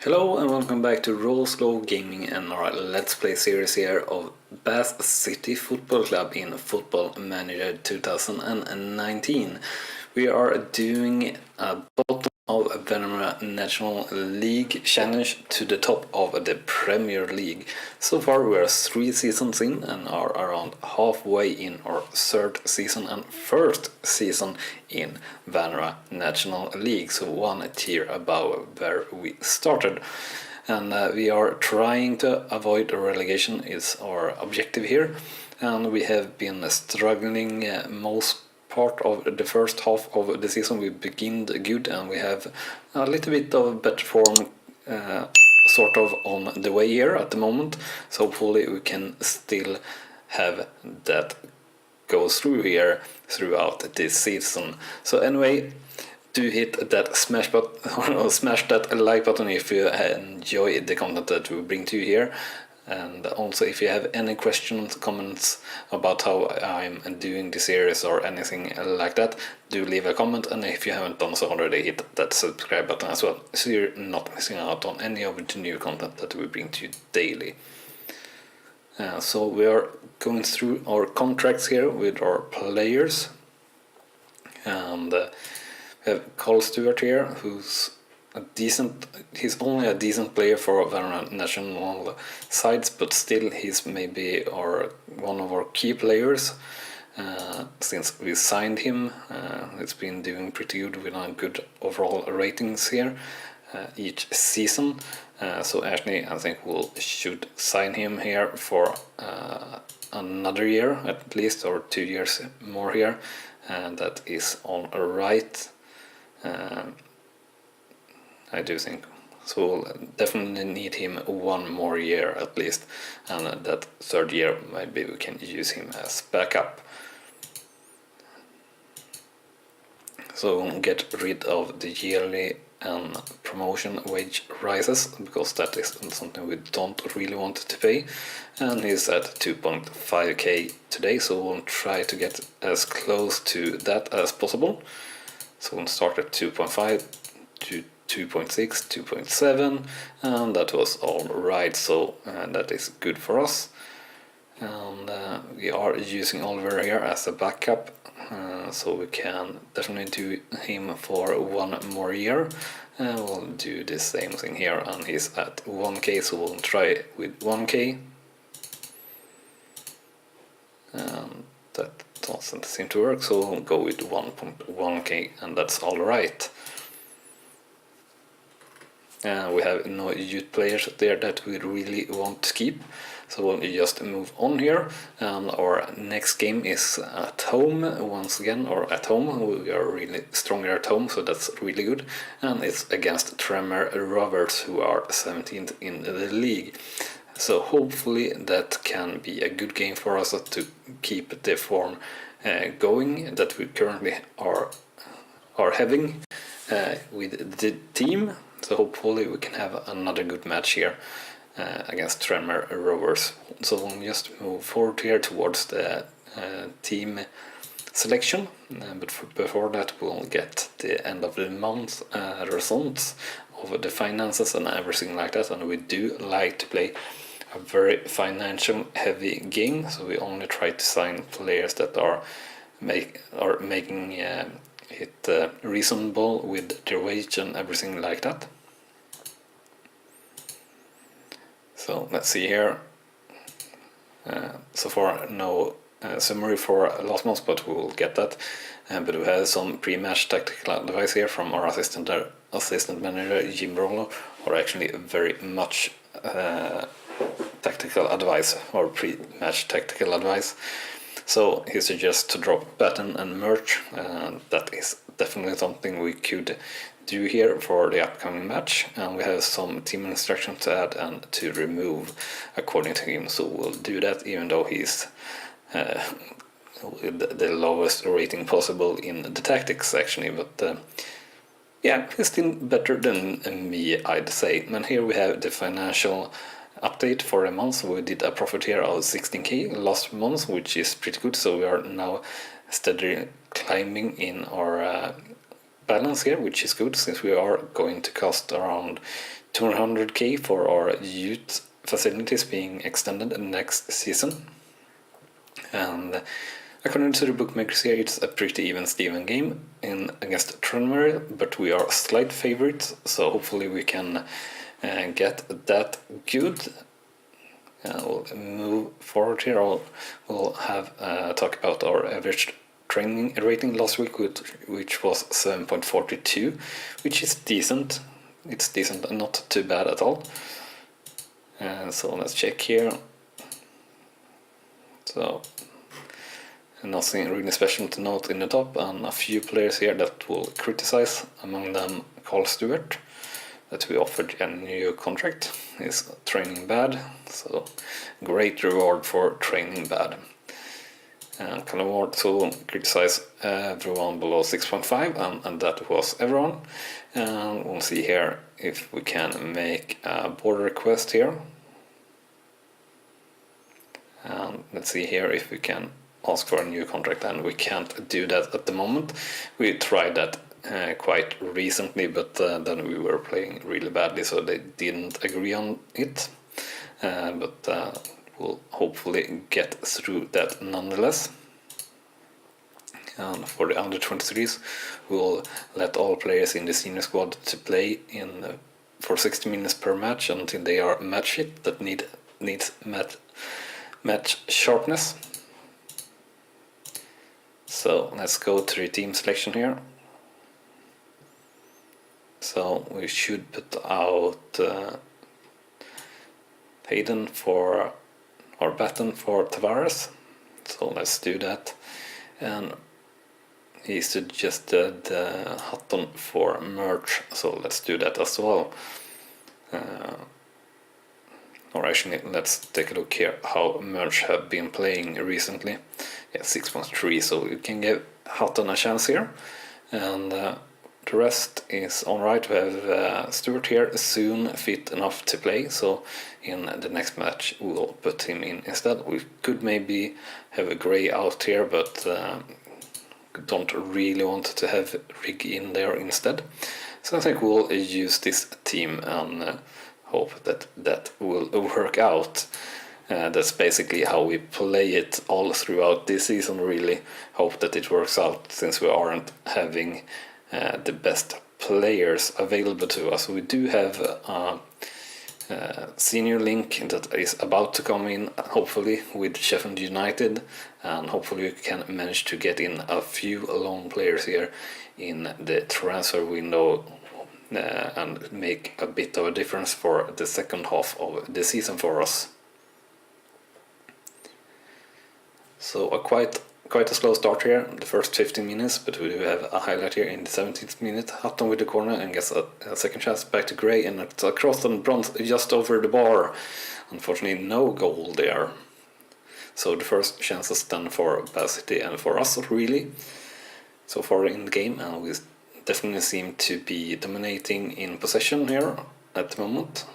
Hello and welcome back to Rawslowgaming and our Let's Play series here of Bath City Football Club in Football Manager 2019. We are doing a bottom of Vanarama National League challenge to the top of the Premier League. So far we are 3 seasons in and are around halfway in our 3rd season and 1st season in Vanarama National League, so 1 tier above where we started. And we are trying to avoid relegation is our objective here, and we have been struggling most part of the first half of the season. We beginned good and we have a little bit of better form sort of on the way here at the moment, so hopefully we can still have that go through here throughout this season. So anyway, do hit that smash that like button if you enjoy the content that we bring to you here. And also if you have any questions, comments about how I'm doing the series or anything like that, do leave a comment, and if you haven't done so already, hit that subscribe button as well, so you're not missing out on any of the new content that we bring to you daily. So we are going through our contracts here with our players, and we have Carl Stewart here, who's he's only a decent player for Vanarama national sides, but still he's maybe one of our key players since we signed him. It's been doing pretty good with good overall ratings here each season. So actually I think we should sign him here for another year at least, or 2 years more here, and that is all right. I do think so. We'll definitely need him 1 more year at least, and that 3rd year maybe we can use him as backup. So we'll get rid of the yearly and promotion wage rises, because that is something we don't really want to pay, and he's at 2.5k today, so we'll try to get as close to that as possible. So we'll start at 2.5 to 2.6, 2.7, and that was all right, so that is good for us. And we are using Oliver here as a backup, so we can definitely do him for 1 more year. And we'll do the same thing here, and he's at 1k, so we'll try with 1k. And that doesn't seem to work, so we'll go with 1.1k, and that's all right. We have no youth players there that we really want to keep, so we'll just move on here. And our next game is at home once again, or at home. We are really stronger at home, so that's really good. And it's against Tremor Rovers, who are 17th in the league. So hopefully that can be a good game for us to keep the form going that we currently are having with the team. So hopefully we can have another good match here against Tremor Rovers. So we'll just move forward here towards the team selection, but before that we'll get the end of the month results of the finances and everything like that. And we do like to play a very financial heavy game, so we only try to sign players that are making it reasonable with their wage and everything like that. So let's see here. So far no summary for last month, but we will get that. But we have some pre-match tactical advice here from our assistant manager Jim Rollo, or actually very much tactical advice or pre-match tactical advice. So he suggests to drop Batten and Merch, and that is definitely something we could do here for the upcoming match. And we have some team instructions to add and to remove according to him, so we'll do that, even though he's with the lowest rating possible in the tactics actually, but yeah, he's still better than me, I'd say. And here we have the financial update for a month. We did a profit here of 16k last month, which is pretty good, so we are now steadily climbing in our balance here, which is good, since we are going to cost around 200k for our youth facilities being extended next season. And according to the bookmakers here, it's a pretty even Steven game in against Tranmere, but we are slight favorites, so hopefully we can get that good. We'll move forward here. We'll have talk about our average training rating last week, which was 7.42, which is decent. It's decent and not too bad at all. So let's check here. So nothing really special to note in the top, and a few players here that will criticize, among them Carl Stewart, that we offered a new contract. Is training bad, so great reward for training bad. And kind of more to criticize everyone below 6.5, and that was everyone. And we'll see here if we can make a board request here. And let's see here if we can ask for a new contract, and we can't do that at the moment. We tried that quite recently, but then we were playing really badly, so they didn't agree on it. But we'll hopefully get through that nonetheless. And for the under 23s, we'll let all players in the senior squad to play for 60 minutes per match until they are match fit. That needs match sharpness. So let's go to the team selection here. So we should put out Hayden for or Batten for Tavares. So let's do that. And he suggested Hutton for Merch, so let's do that as well. Or actually, let's take a look here how Merch have been playing recently. Yeah, 6.3, so we can give Hutton a chance here. And the rest is alright. We have Stewart here, soon fit enough to play, so in the next match we'll put him in instead. We could maybe have a Gray out here, but don't really want to have Rig in there instead. So I think we'll use this team and hope that will work out. That's basically how we play it all throughout this season, really. Hope that it works out, since we aren't having the best players available to us. We do have a senior link that is about to come in, hopefully, with Sheffield United, and hopefully we can manage to get in a few loan players here in the transfer window and make a bit of a difference for the second half of the season for us. So quite a slow start here, the first 15 minutes, but we do have a highlight here in the 17th minute. Hutton with the corner and gets a second chance back to Gray, and it's a cross and Bronze just over the bar. Unfortunately, no goal there. So the first chances done for Bath City and for us, really, so far in the game, and we definitely seem to be dominating in possession here at the moment.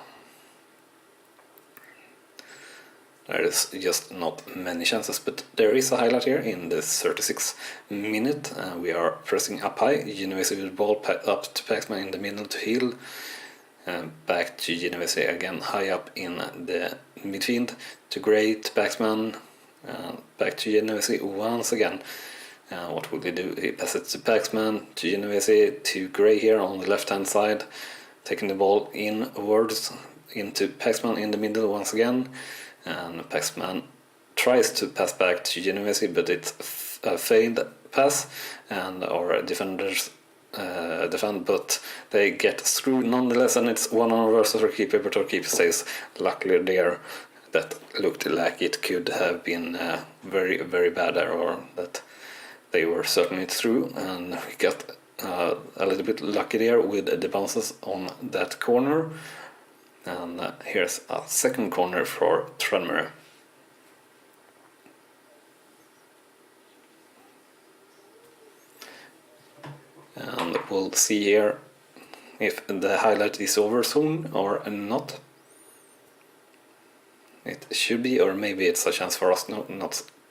There is just not many chances, but there is a highlight here in the 36th minute. We are pressing up high. Genovese with the ball up to Paxman in the middle to Hill. Back to Genovese again, high up in the midfield to Gray to Paxman. Back to Genovese once again. What will he do? He passes to Paxman, to Genovese, to Gray here on the left hand side. Taking the ball inwards into Paxman in the middle once again. And Paxman tries to pass back to Genovese, but it's a failed pass, and our defenders defend, but they get through nonetheless, and it's 1-on-1 versus our keeper, but our keeper stays luckily there. That looked like it could have been very, very bad there, or that they were certainly through, and we got a little bit lucky there with the bounces on that corner. And here's a second corner for Tranmere. And we'll see here if the highlight is over soon or not. It should be, or maybe it's a chance for us. No,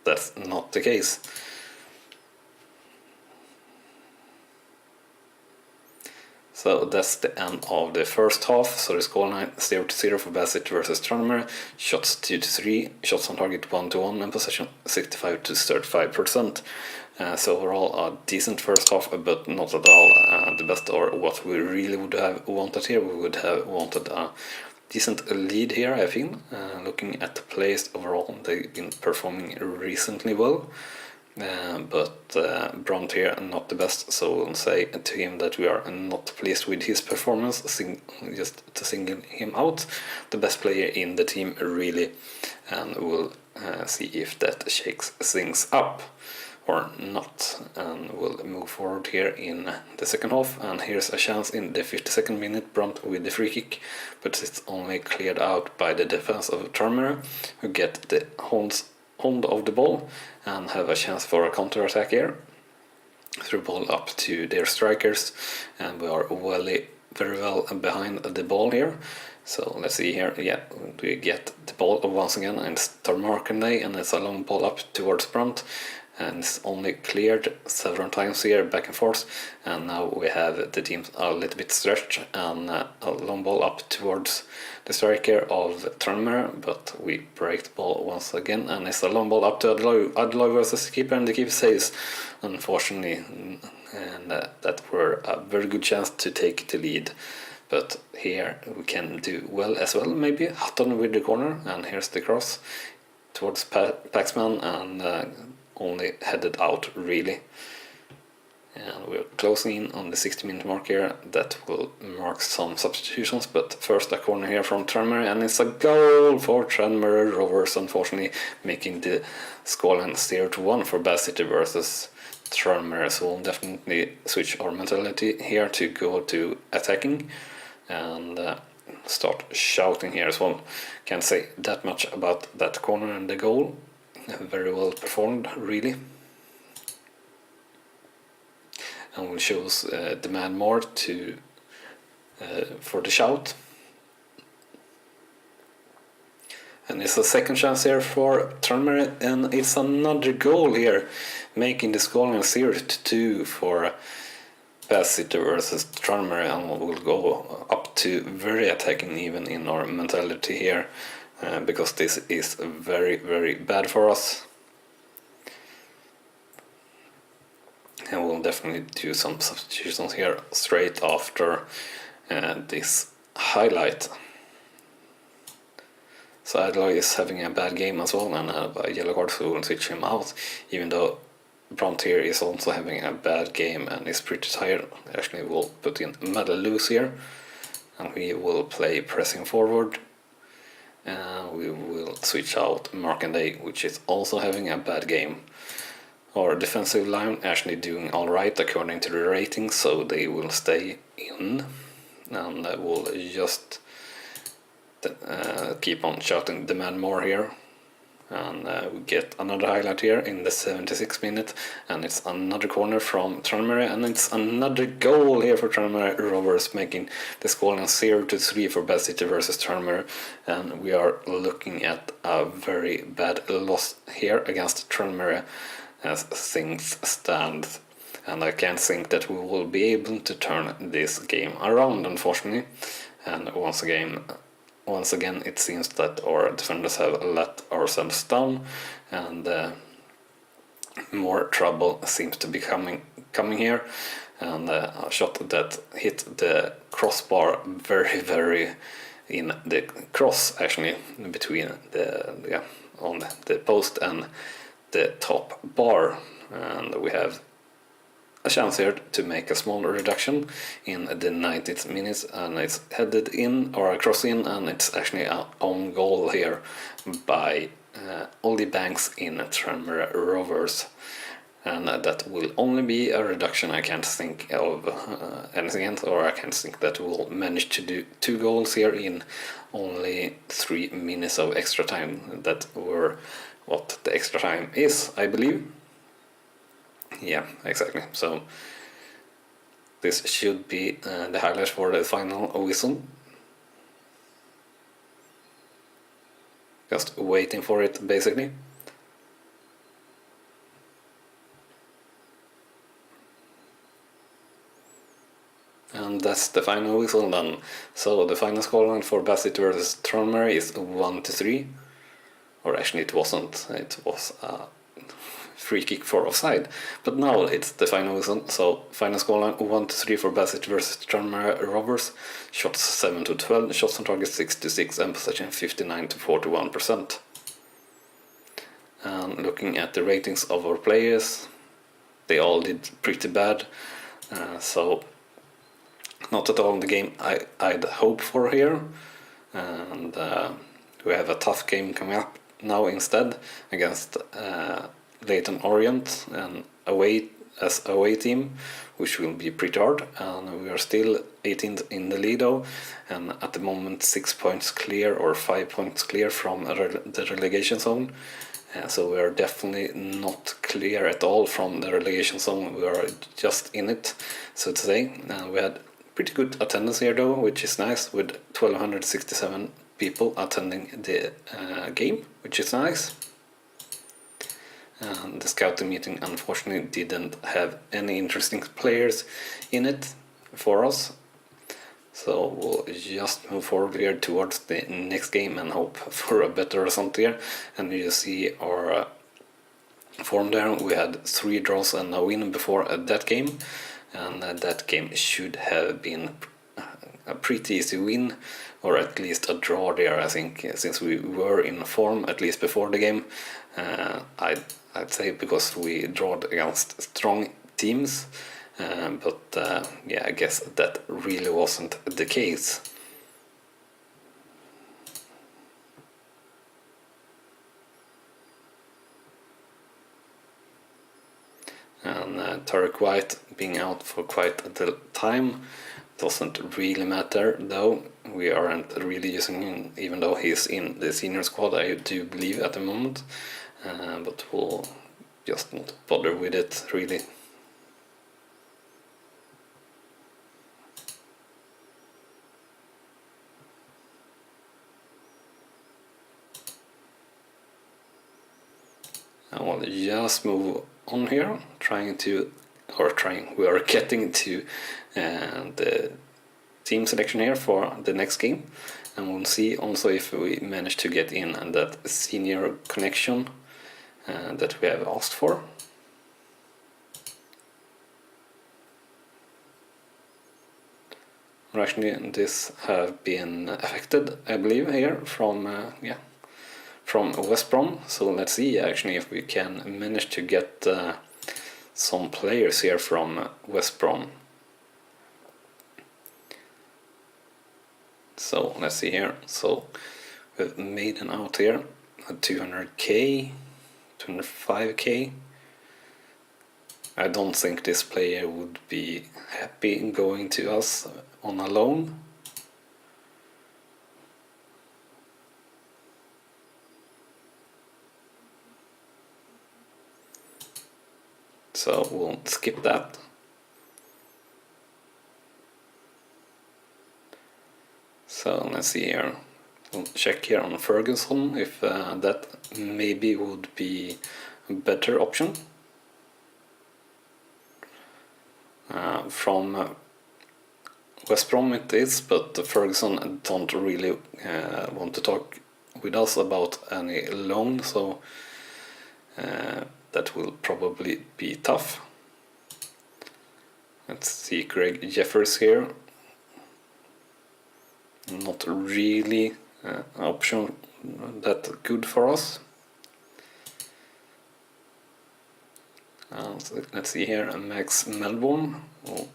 that's not the case. So that's the end of the first half. So the scoreline 0-0 for Bath City versus Tranmere. Shots 2-3, shots on target 1-1, and possession 65-35%. So overall a decent first half, but not at all the best or what we really would have wanted here. We would have wanted a decent lead here, I think. Looking at the players overall, they've been performing reasonably well. But Brandt here not the best, so we'll say to him that we are not pleased with his performance, just to single him out, the best player in the team really, and we'll see if that shakes things up or not, and we'll move forward here in the second half. And here's a chance in the 52nd minute, Brandt with the free kick, but it's only cleared out by the defense of Tranmere, who get the hold of the ball and have a chance for a counter-attack here. Through ball up to their strikers, and we are very well behind the ball here. So let's see here, yeah, we get the ball once again, and it's Markandey, and it's a long ball up towards Brandt, and it's only cleared several times here, back and forth, and now we have the team a little bit stretched, and a long ball up towards the striker of Tranmere, but we break the ball once again, and it's a long ball up to Adloy versus the keeper, and the keeper saves, unfortunately, and that were a very good chance to take the lead. But here we can do well as well, maybe Hutton with the corner, and here's the cross towards Paxman, and only headed out really. And we're closing in on the 60-minute mark here. That will mark some substitutions, but first a corner here from Tranmere, and it's a goal for Tranmere Rovers, unfortunately making the scoreline 0-1 for Bath City versus Tranmere. So we'll definitely switch our mentality here to go to attacking and start shouting here as well. Can't say that much about that corner and the goal. Very well performed, really. And we'll choose demand more to for the shout. And it's a second chance here for Tranmere, and it's another goal here, making the scoreline 0-2 for Bath City versus Tranmere, and we'll go up to very attacking even in our mentality here, because this is very, very bad for us. And we'll definitely do some substitutions here straight after this highlight. So Adloy is having a bad game as well and have a yellow card, so we'll switch him out, even though Brandt here is also having a bad game and is pretty tired. Actually, we'll put in Madaloose here, and we will play pressing forward. And we will switch out Markandey, which is also having a bad game. Our defensive line actually doing alright according to the ratings, so they will stay in. And we'll just keep on shouting demand more here. And we get another highlight here in the 76th minute, and it's another corner from Tranmere, and it's another goal here for Tranmere Rovers, making the scoreline 0-3 for Bath City versus Tranmere. And we are looking at a very bad loss here against Tranmere as things stand, and I can't think that we will be able to turn this game around, unfortunately. And once again it seems that our defenders have let ourselves down, and more trouble seems to be coming here. And a shot that hit the crossbar very in the cross, actually, between on the post and the top bar, and we have a chance here to make a small reduction in the 90th minute, and it's headed in or across in, and it's actually an own goal here by Ollie Banks in Tranmere Rovers, and that will only be a reduction. I can't think of anything else, or I can't think that we'll manage to do 2 goals here in only 3 minutes of extra time. That were what the extra time is, I believe. Yeah, exactly. So this should be the highlight for the final whistle. Just waiting for it, basically. And that's the final whistle then. So the final scoreline for Bath City versus Tranmere is 1-3. Or actually it wasn't, it was a free kick for offside. But now it's the final whistle, so final scoreline 1-3 for Bath City versus Tranmere Rovers. Shots 7-12, shots on target 6-6, and possession 59-41%. And looking at the ratings of our players, they all did pretty bad. So not at all the game I'd hope for here. And we have a tough game coming up now instead against Leyton Orient, and away team, which will be pretty hard. And we are still 18th in the lead though, and at the moment 6 points clear or 5 points clear from the relegation zone. So we are definitely not clear at all from the relegation zone. We are just in it, so to say. We had pretty good attendance here though, which is nice, with 1267 people attending the game, which is nice. The scouting meeting unfortunately didn't have any interesting players in it for us. So we'll just move forward here towards the next game and hope for a better result here. And you see our form there. We had 3 draws and a win before that game. And that game should have been a pretty easy win, or at least a draw there, I think, since we were in form at least before the game. I'd say because we drawed against strong teams. But yeah, I guess that really wasn't the case. And Tarek White being out for quite a time doesn't really matter though. We aren't really using him, even though he's in the senior squad, I do believe, at the moment. But we'll just not bother with it really. I will just move on here, we are getting to the team selection here for the next game, and we'll see also if we manage to get in that senior connection that we have asked for. Or actually, this have been affected, I believe, here from West Brom. So let's see actually if we can manage to get some players here from West Brom. So let's see here. So we've made an out here at 200k, 205k. I don't think this player would be happy going to us on a loan. So we'll skip that. So let's see here. We'll check here on Ferguson if that maybe would be a better option. From West Brom it is, but Ferguson don't really want to talk with us about any loan, so that will probably be tough. Let's see Greg Jeffers here. Not really an option that good for us. So let's see here, Max Melbourne. Oh,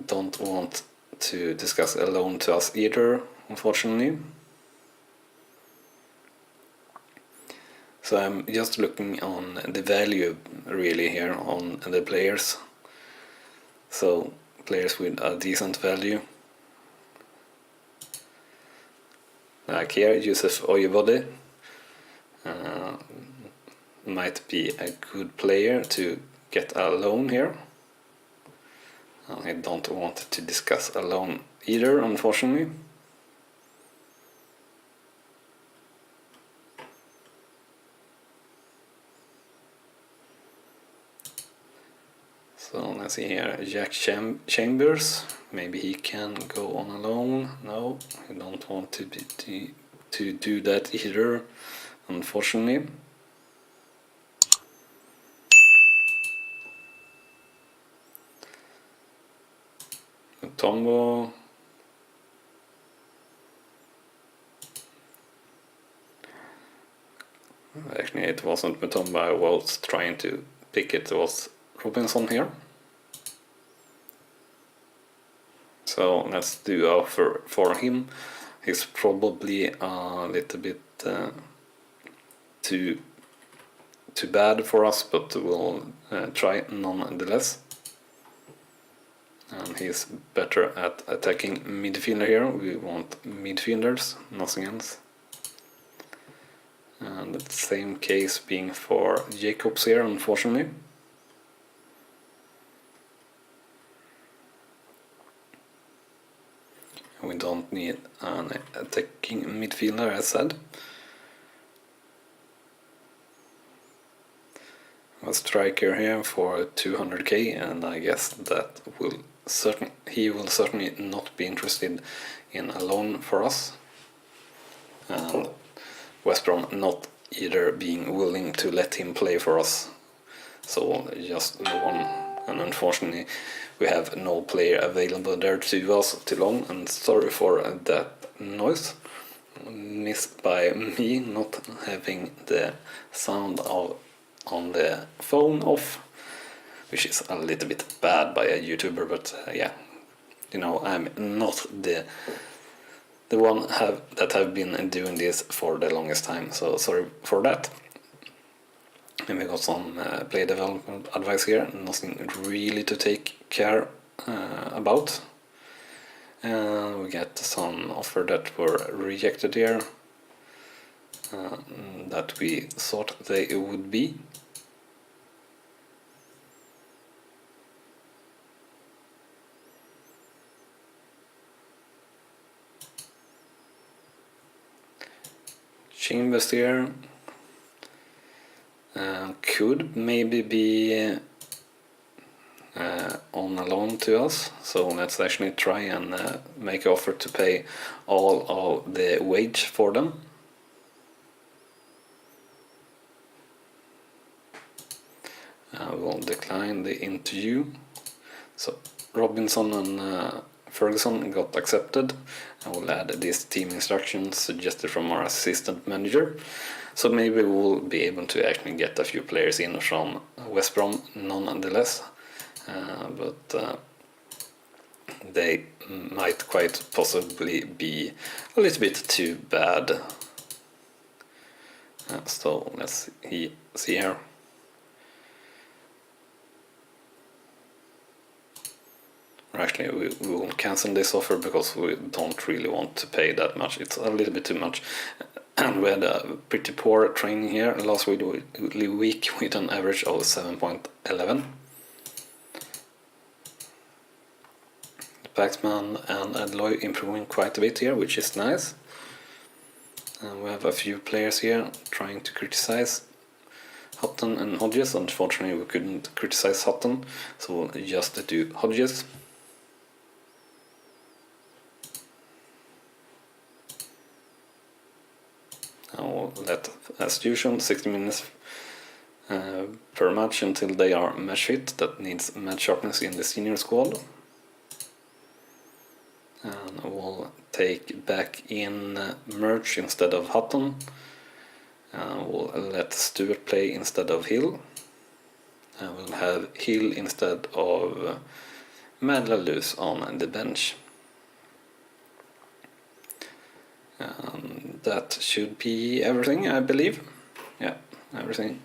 don't want to discuss a loan to us either, unfortunately. So I'm just looking on the value really here on the players. So players with a decent value. Like here, Yusuf Oyebode might be a good player to get a loan here. I don't want to discuss a loan either, unfortunately. So Let's see here, Jack Chambers. Maybe he can go on alone. No, I don't want to do that either, unfortunately. Tombo. Actually, it wasn't Mutombo I was trying to pick, it was Robinson here. So let's do offer for him. He's probably a little bit too bad for us, but we'll try nonetheless. And he's better at attacking midfielder here. We want midfielders, nothing else. And the same case being for Jacobs here, unfortunately. We don't need an attacking midfielder, as said. A striker here for 200k, and I guess that he will certainly not be interested in a loan for us. And West Brom not either being willing to let him play for us. So just loan, and unfortunately we have no player available there to us to loan, and sorry for that noise. Missed by me not having the sound on the phone off, which is a little bit bad by a YouTuber, but yeah, you know, I'm not the one that have been doing this for the longest time, so sorry for that. And we got some play development advice here, nothing really to take care about. And we get some offer that were rejected here, that we thought they would be. Chambers here could maybe be on a loan to us, so let's actually try and make an offer to pay all of the wage for them. We'll decline the interview. So Robinson and Ferguson got accepted. I will add these team instructions suggested from our assistant manager. So maybe we'll be able to actually get a few players in from West Brom nonetheless. But they might quite possibly be a little bit too bad. So let's see here. Actually, we will cancel this offer because we don't really want to pay that much. It's a little bit too much. And we had a pretty poor training here last week with an average of 7.11. Paxman and Adloy improving quite a bit here, which is nice. And we have a few players here trying to criticize Hutton and Hodges. Unfortunately, we couldn't criticize Hutton, so we'll just do Hodges. I'll let, as usual, 60 minutes per match until they are match fit. That needs match sharpness in the senior squad. And we'll take back in Merch instead of Hutton. We'll let Stewart play instead of Hill. And we'll have Hill instead of Madlalus on the bench. That should be everything, I believe. Yeah, everything.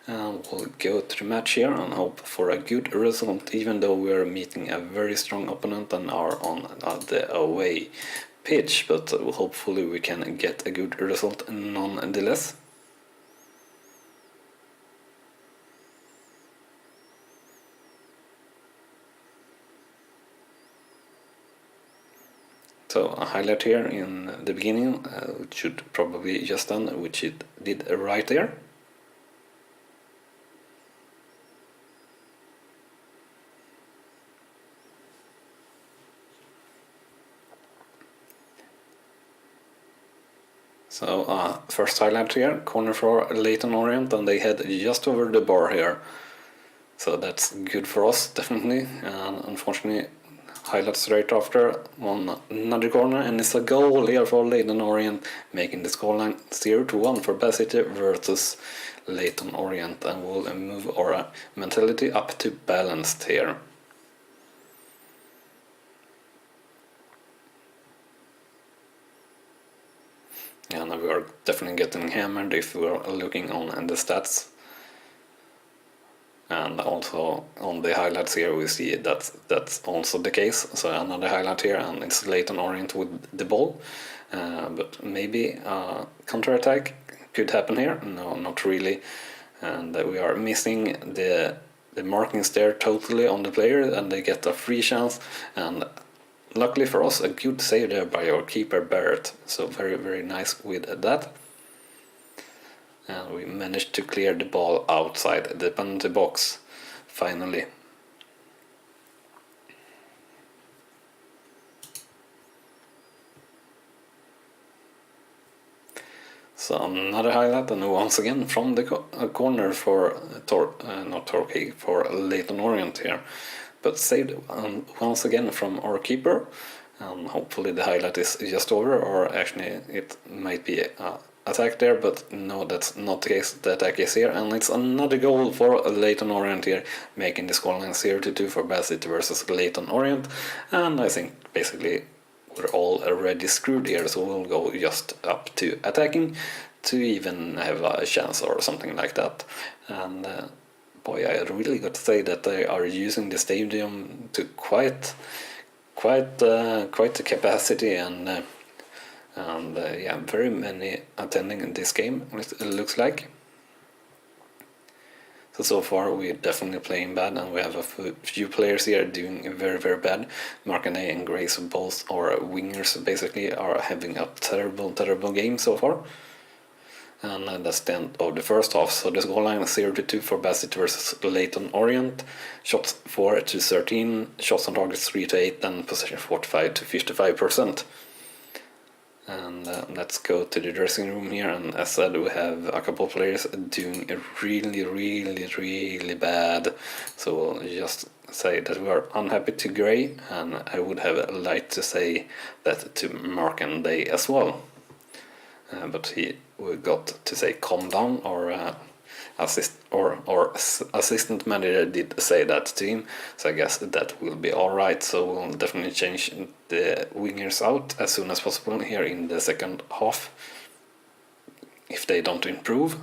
We'll go to the match here and hope for a good result, even though we're meeting a very strong opponent and are on the away pitch. But hopefully we can get a good result nonetheless. So a highlight here in the beginning, which should probably just done, which it did right there. So first highlight here, corner for Leyton Orient, and they head just over the bar here. So that's good for us, definitely. And unfortunately, highlights straight after on another corner, and it's a goal here for Leyton Orient, making the scoreline 0-1 for Bath City versus Leyton Orient, and we'll move our mentality up to balanced here. And we are definitely getting hammered if we are looking on the stats. And also on the highlights here we see that's also the case. So another highlight here, and it's Leyton Orient with the ball. But maybe counter-attack could happen here. No, not really. And we are missing the markings there totally on the player, and they get a free chance. And luckily for us, a good save there by our keeper Barrett. So very, very nice with that. And we managed to clear the ball outside the penalty box, finally. So another highlight, and once again from the corner for for Leyton Orient here, but saved once again from our keeper. And hopefully the highlight is just over, or actually it might be attack there, but no, that's not the case. The attack is here, and it's another goal for Leyton Orient here, making the scoreline 0-2 for Bath City versus Leyton Orient. And I think basically we're already screwed here, so we'll go just up to attacking to even have a chance or something like that. And boy, I really got to say that they are using the stadium to quite the capacity, and yeah, very many attending in this game, it looks like. So far we're definitely playing bad, and we have a few players here doing very, very bad. Markanay and Grace, both our wingers, basically are having a terrible game so far. And that's the end of the first half. So the scoreline is 0-2 for Bath City versus Leyton Orient. Shots 4-13, shots on target 3-8, and possession 45-55%. And let's go to the dressing room here, and as said, we have a couple of players doing really bad. So we'll just say that we are unhappy to Gray, and I would have liked to say that to Markanday as well. But we got to say calm down, or assistant manager did say that to him, so I guess that will be alright. So we'll definitely change the wingers out as soon as possible here in the second half if they don't improve.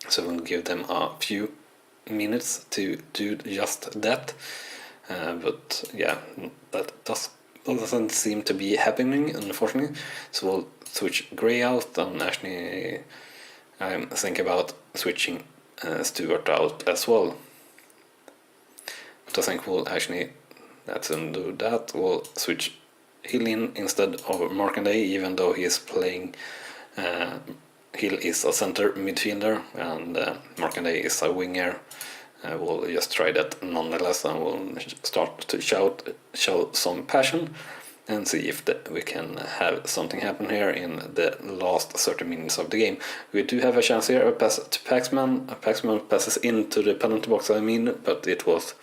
So we'll give them a few minutes to do just that. But yeah, that doesn't seem to be happening, unfortunately. So we'll switch Gray out, and actually I'm thinking about switching Stewart out as well. But I think we'll actually, let's undo that, we'll switch Hill in instead of Markanday, even though he is playing, Hill is a center midfielder and Markanday is a winger. We'll just try that nonetheless, and we'll start to show some passion and see if we can have something happen here in the last 30 minutes of the game. We do have a chance here, a pass to Paxman. Paxman passes into the penalty box, but it was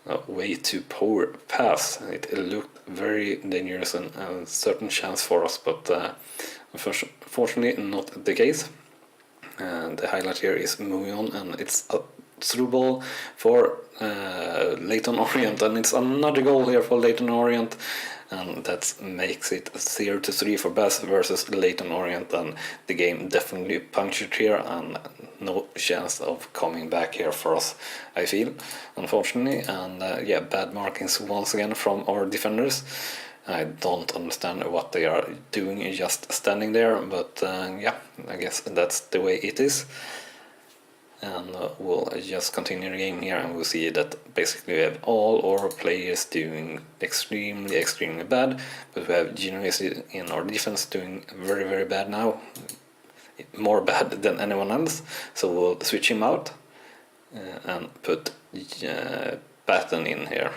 a way too poor pass. It looked very dangerous and a certain chance for us, but unfortunately not the case. And the highlight here is moving on, and it's a through ball for Leyton Orient, and it's another goal here for Leyton Orient, and that makes it 0-3 for Bath versus Leyton Orient, and the game definitely punctured here, and no chance of coming back here for us, I feel, unfortunately. And yeah, bad markings once again from our defenders. I don't understand what they are doing, just standing there, but yeah, I guess that's the way it is. And we'll just continue the game here, and we'll see that basically we have all our players doing extremely bad, but we have Genoese in our defense doing very bad now, more bad than anyone else. So we'll switch him out and put Batten in here.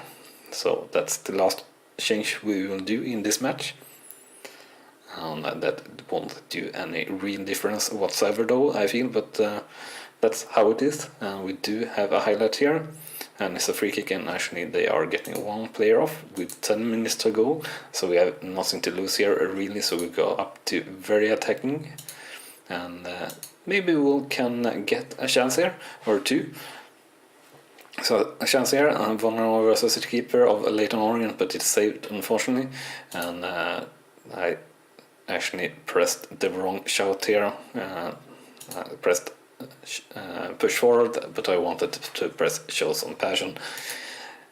So that's the last change we will do in this match. and that won't do any real difference whatsoever though, I feel, but that's how it is. We do have a highlight here, and it's a free kick, and actually they are getting one player off with 10 minutes to go, so we have nothing to lose here really, so we go up to very attacking, and maybe we can get a chance here, or two. So a chance here, Vanarama versus the keeper of Leyton Orient, but it's saved unfortunately, and I actually pressed the wrong shout here. I pressed push forward, but I wanted to press show some passion.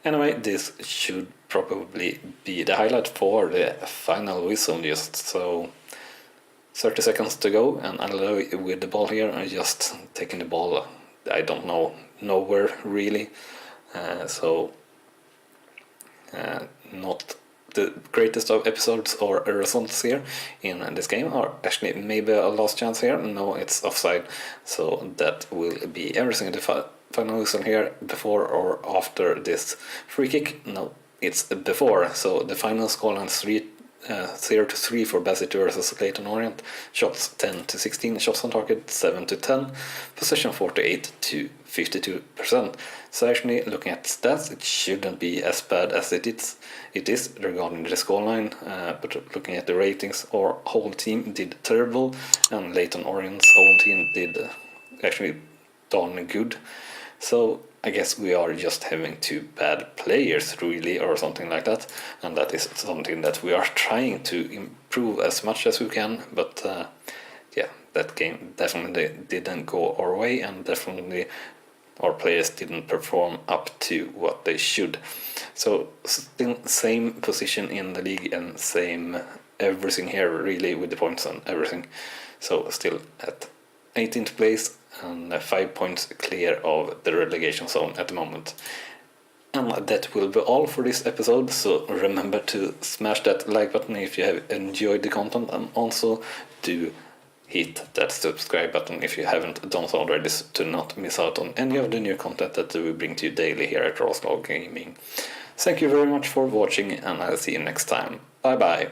Anyway, this should probably be the highlight for the final whistle, just so 30 seconds to go, and I'll with the ball here. I'm just taking the ball, I don't know, nowhere really, so not the greatest of episodes or results here in this game, or actually maybe a last chance here. No, it's offside, so that will be everything. The final whistle here, before or after this free kick? No, it's before, so the final scoreline is 0-3 for Bassett versus Leyton Orient. Shots 10-16, shots on target 7-10, possession 48-52%. So actually, looking at stats, it shouldn't be as bad as it is regarding the scoreline, but looking at the ratings, our whole team did terrible, and Leyton Orient's whole team did actually darn good. So I guess we are just having two bad players really, or something like that, and that is something that we are trying to improve as much as we can, but yeah, that game definitely didn't go our way, and definitely our players didn't perform up to what they should. So still same position in the league and same everything here really, with the points and everything, so still at 18th place and 5 points clear of the relegation zone at the moment. And that will be all for this episode, so remember to smash that like button if you have enjoyed the content, and also do hit that subscribe button if you haven't done so already, to not miss out on any of the new content that we bring to you daily here at Rawslowgaming. Thank you very much for watching, and I'll see you next time. Bye bye.